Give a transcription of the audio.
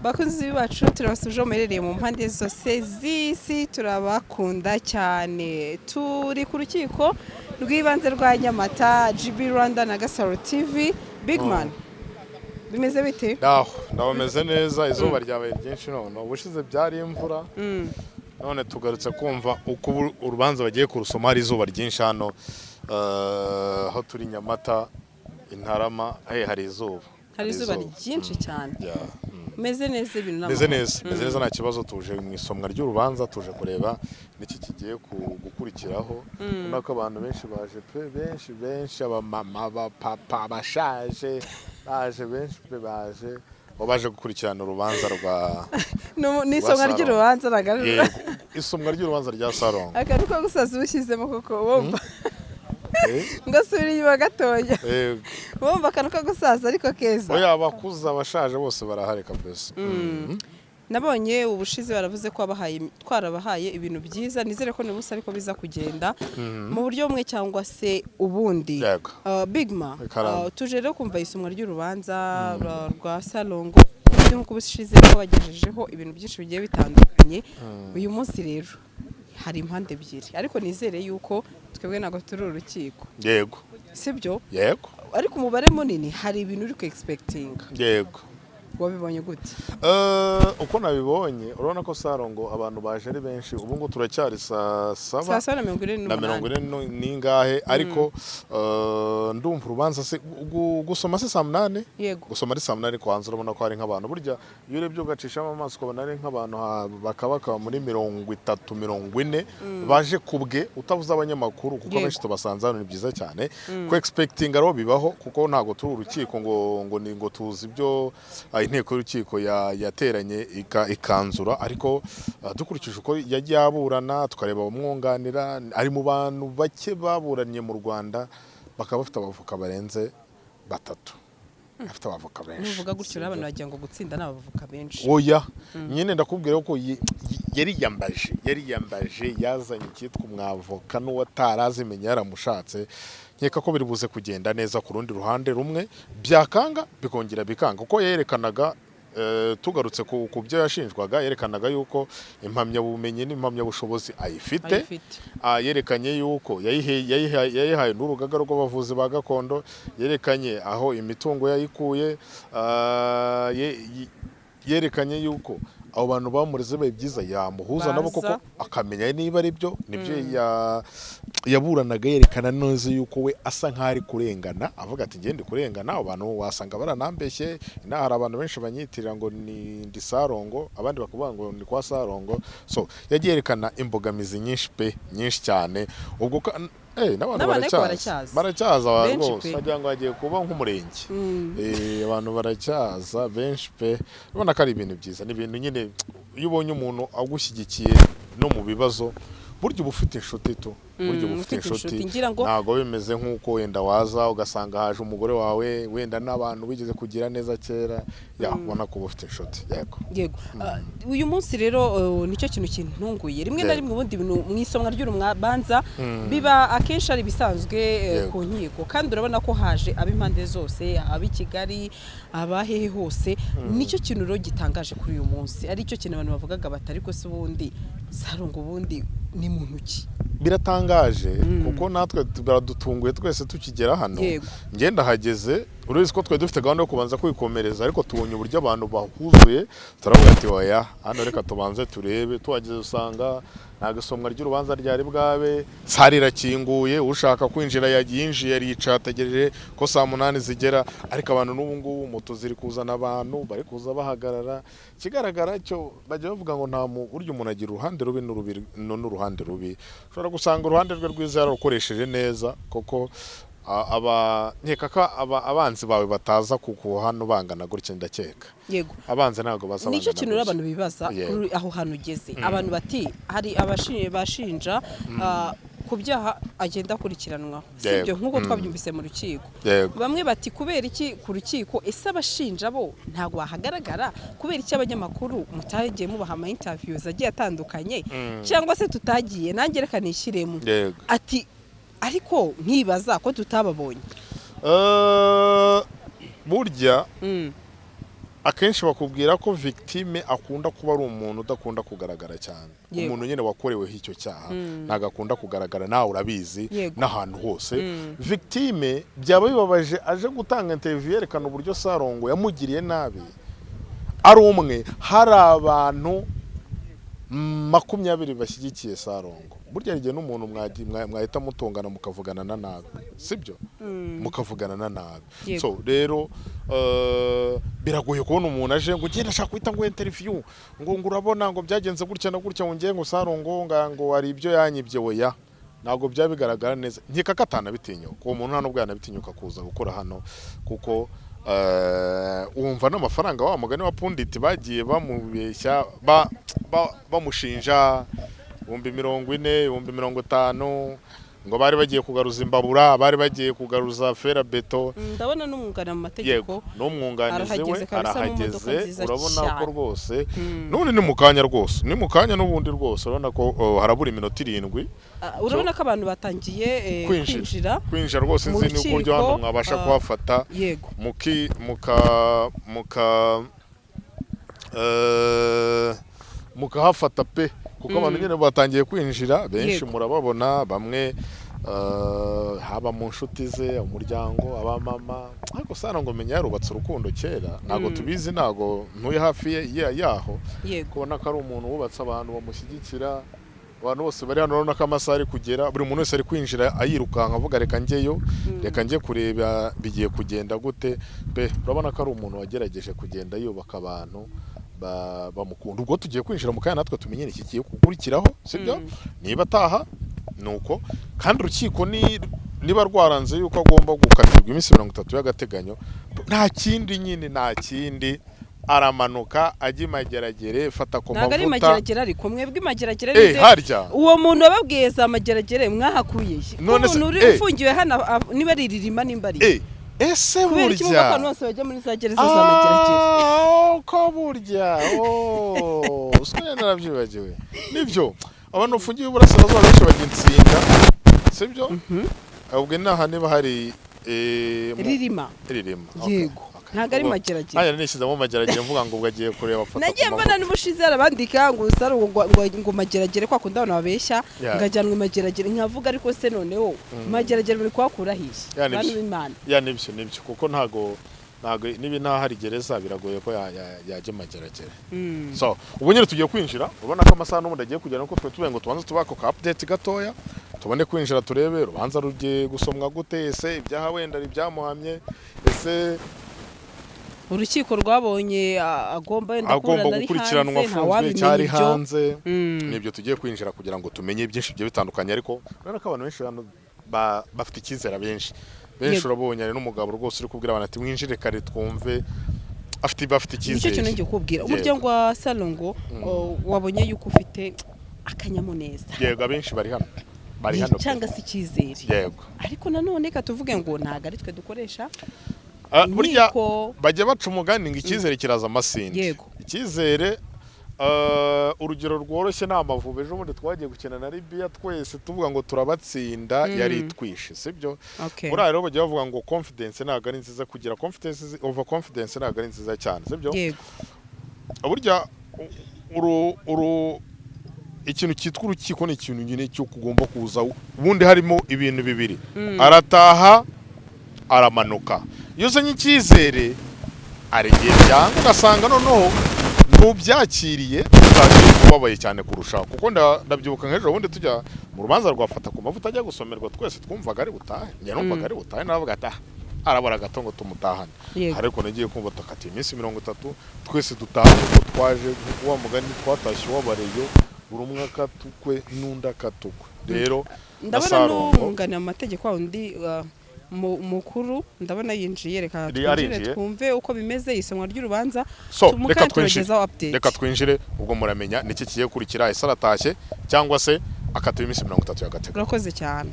Bakunzi bacu turabasuje muherereye mu mpande zose z'isi turabakunda cyane. Turi ku rukiko rw'ibanze rwa Nyamata, GB Rwanda na Gasaro TV. Big man. Bimeze bite? Ndabameze neza, izuba ryabaye ryinshi none. Ubushize byari imvura. None tugarutse kumva uko urubanza bagiye kurusoma hari izuba ryinshi hano aho turi Nyamata Intarama hari izuba. Hari izuba ryinshi cyane. Meze neza ibintu n'amahoro. Meze neza nta kibazo, tuje mu isomwa ry'urubanza, tuje kureba niki kigiye gukurikiraho. Nako abantu benshi baje benshi abamama abapapa abashaje baje gukurikirana urubanza rwa n'isomwa ry'urubanza nagarura. Isomwa ry'urubanza rya Sarongo. Akantu ko gusaza ubushyizemo koko wumva. Ngasubira inyuma gatoya. Wumva akantu ko gusaza ariko keza. Oya abakuza abashaje bose barahari kabisa. Nabonye ubushize baravuze ko twarabahaye ibintu byiza, nizere ko n'ubusa ariko biza kugenda mu buryo bumwe cyangwa se ubundi. Bigma tuje rero kumva isomwa ry'urubanza rwa Sarongo nk'uko ubushize ko bagejejeho ibintu byinshi bigiye bitandukanye. Uyu munsi rero hari impande ebyiri ariko nizere yuko twebwe nago turi urukiko. Yego. Sibyo? Yego. Ariko umubare munini hari ibintu uri ku expecting. Yego. Wabibonye gute? Uko nabibonye urabona ko Sarongo abantu baje ari benshi, ubu ngo turacyari saa 7:48 ningahe ariko ndumva urubanza se gusoma se saa 8. Yego. Gusoma ari saa 8 kwanza urabona ko hari nk'abantu burya iyo urebye ugacishamo amaso ukabona ari nk'abantu bakaba muri 30-40 baje kubwe utavuze abanyamakuru kuko benshi tubasanze hano. Ni byiza cyane ko expecting aro bibaho kuko ntago turi urukiko ngo tuzi ibyo inteko y'urukiko yateranye ikanzura, ariko dukurikije uko yagiye aburana tukareba umwunganira ari mu bantu bake baburanye mu Rwanda bakaba bafite abavoka barenze 3. Afite abavoka benshi. Nuvuga gutyo abantu bagira ngo gutsinda n'abavoka benshi. Oya nyine ndakubwira ko yari yambaje yazanye cyitwa umwavoka n'uwatarazimenya yaramushatse. Nkeka ko biri buze kugenda neza ku rundi ruhande rumwe byakanga bikongera bikanga uko yerekanaga. Tugarutse ku byo yashinjwaga yerekanaga yuko impamyabumenyi n'impamyabushobozi ayifite. Yerekanye yuko yayihaye n'urugaga rw'abavuzi ba gakondo, yerekanye aho imitungo yayikuye, yerekanye yuko abo bantu bamureze baye byiza yamuhuza nabo koko akamenya niba ari byo nibyo yaburanaga. Yerekana neza yuko we asa nk'ari kurengana, avuga ati ngende kurengana abantu wasanga baranambeshye. Hari abantu benshi banyitirira ngo ni ndi Sarongo, abandi bakuvuga ngo ni kwa Sarongo. So yagiyerekana imbogamizi nyinshi cyane. Ubwo n'abantu baracyaza rwose wagira ngo bagiye kuba nk'umurenge. Abantu baracyaza benshi pe. Urabona ko ari ibintu byiza, ni ibintu nyine iyo ubonye umuntu agushyigikiye no mu bibazo burya uba ufite inshuti tu. Burya uba ufite inshuti ntabwo bimeze nk'uko wenda waza ugasanga haje umugore wawe wenda n'abantu bigeze kugira neza kera yabona ko uba ufite inshuti. Yego. Uyu munsi rero nicyo kintu kintunguye rimwe na rimwe ubundi bintu mu isomwa ry'urubanza biba akenshi ari bisanzwe ku nkiko, kandi urabona ko haje ab'impande zose, ab'i Kigali, abahehe hose. Nicyo kintu rero gitangaje kuri uyu munsi, ari cyo kintu abantu bavugaga batari ko se ubundi Sarongo ubundi ni muntu ki. Biratangaje kuko natwe baradutunguye twese tukigera hano. Ngenda hageze uretse ko twe dufite gahunda yo kubanza kwikomereza, ariko tubonye uburyo abantu bahuzuye turavuga ati oya hano reka tubanze turebe. Tuhageze usanga nagasomwa ry'urubanza ryari bwabe, sari irakinguye, ushaka kwinjira yinjiye arica ategereje ko saa 8 zigera, ariko abantu n'ubu ngubu moto ziri kuzana abantu bari kuza bahagarara. Kigaragara cyo bajya bavuga ngo nta buryo umuntu agira uruhande rubi n'uruhande rubi. Ushobora gusanga uruhande rwe rwiza yararukoresheje neza koko. Nkeka ko abanzi bawe bataza hano bangana gutya ndakeka. Yego. Abanzi ntabwo bazabana. Nicyo kintu abantu bibaza aho hantu ugeze. Abantu bati hari bashinja ku byaha agenda akurikiranwa. Sibyo nk'uko twabyumvise mu rukiko. Bamwe bati kubera iki ku rukiko ese abashinja bo ntabwo bahagaragara, kubera iki abanyamakuru mutagiye mubaha ama interviews agiye atandukanye cyangwa se tutagiye nange reka nishyiremo. Ati ariko nkibaza ko tutababonye. Burya akenshi bakubwira ko victime akunda kuba ari umuntu udakunda kugaragara cyane, umuntu nyine wakoreweho icyo cyaha ntago akunda kugaragara, nawe urabizi n'ahantu hose. Victime byaba bibabaje aje gutanga interview yerekana uburyo Sarongo yamugiriye nabi, ari umwe hari abantu 20 bashyigikiye Sarongo. Burya igihe n'umuntu mwahita mutongana mukavugana na nabi, sibyo? Mukavugana na nabi. So rero biragoye kubona umuntu aje ngo ngenda ashaka kwita ngo interview ngo urabona ngo byagenze gutya na gutya ngo ngiye ngo Sarongo ngo ari ibyo yanyibye weya, ntago byabigaragara neza. Nkeka katana bitinyuka uwo muntu nta nubwo yanabitinyuka kuza gukora hano, kuko wumva n'amafaranga wa mugani wa punditi bagiye bamubeshya bamushinja 40,000 50,000 ngo bari bagiye kugaruza imbabura, bari bagiye kugaruza fera beto. Ndabona n'umwunganira mu mategeko, n'umwunganizi we arahageze, urabona ko rwose n'ubundi ni mukanya rwose, ni mukanya n'ubundi rwose, urabona ko harabura iminota 7. Urabona ko abantu batangiye kwinjira rwose, nzi ni uburyo hano mwabasha kuhafata mukahafata pe, kuko abantu nyine batangiye kwinjira benshi, murababona bamwe haba mu nshuti ze, umuryango, abamama. Ariko Sarongo menya yarubatse urukundo kera, ntago tubizi, ntago ntuye hafi yaho, kubona ko ari umuntu wubatse abantu bamushyigikira, abantu bose bari hano urabona ko amasaha ari kugera, buri muntu wese ari kwinjira ayirukanka avuga reka njyeyo, reka njye kureba bigiye kugenda gute pe. Urabona ko ari umuntu wagerageje kugenda yubaka abantu bamukunda. Ubwo tugiye kwinjira mu kanya natwe tumenye iki kigiye kukurikiraho, sibyo? Niba ataha nuko, kandi urukiko niba rwaranze yuko agomba gukatirwa iminsi 30 y'agateganyo, nta kindi nyine, nta kindi, aramanuka ajya Mageragere, fata ko mavuta. Nagari Mageragere ariko mwebwe Mageragere harya uwo muntu wababwiye za Mageragere mwahakuye umuntu uri ufungiwe hano niba ari Ririma nimba ari ese burya abantu bose bajya muri za gereza za Mageragere ko burya uswe narabyibagiwe. Nibyo abantu ufungiwe Burasirazuba benshi bagitsinda, sibyo? Ahubwo naha niba hari Ririma yego, ntago ari Mageragere. Aya nishyizamo Mageragere mvuga ngo ubwagiye kureba fata. Nagiye mbona n'ubushize arabandika ngo Sarongo ngo Mageragere kwa kunda abantu babeshya ngajyanwe Mageragere, nkavuga ariko se noneho Mageragere muri kwakura hishi bana b'Imana. Nibyo kuko ntago nibi nta hari gereza biragoye ko yaje Mageragere. So ubu nyine tugiye kwinjira, ubona ko amasaha n'umuntu agiye kugera, nuko twe tubengo tubanze tubako ka update gatoya, tubone kwinjira turebe rubanza rugiye gusomwa gute, ese ibyaha wenda ibyamuhamye, ese urukiko rwabonye agomba gukurikiranwa afunzwe cyari hanze. Nibyo tugiye kwinjira kugira ngo tumenye byinshi byo bitandukanye. Ariko urabona ko abantu benshi hano bafite icyizere, benshi urabonye ari n'umugabo rwose uri kubwira abantu ati mwinjire kare twumve, bafite icyizere. Nicyo kintu ngiye kubwira umuryango wa Sarongo, wabonye yuko ufite akanyamuneza. Yego, abenshi bari hano cyangwa se icyizere. Yego, ariko nanone ka tuvuge ngo ntago ari twe dukoresha burya bajya baca umugani ngo icyizere kiraza amasinde. Icyizere urugero rworoshye ni Amavubi. Ejo bundi twagiye gukina na Libya twese tuvuga ngo turabatsinda, yari twishe, sibyo? Muri rero bajya bavuga ngo confidence ntago ari nziza, kugira confidence over confidence ntago ari nziza cyane, sibyo? Burya ikintu cyitwa urukiko ni ikintu nyine cyo kugomba kuza, ubundi harimo ibintu bibiri, arataha aramanuka. Iyo uzanye icyizere arigera ugasanga noneho ntubyakiriye, uzagiye kubabaye cyane kurushaho. Kuko ndabyibuka nk'ejo bundi tujya mu rubanza rwafata ku mavuta ajya gusomerwa, twese twumvaga ari butahe, njye numvaga ari butahe, navuga ati arabara gato ngo tumutahane. Ariko nagiye kumva takatiye iminsi 30 twese dutaha, twaje wa mugani twatashye wabareyo, buri umwe akatukwe n'undi akatukwe. Rero ndabona n'umwunganira mu mategeko wundi mukuru, ndabona yinjiye, reka twumve uko bimeze isomwa ry'urubanza. Reka twinjire ubwo muramenya niki kigiye kurikira, ese aratashye cyangwa se akatiwe iminsi 30 y'agateganyo. Urakoze cyane.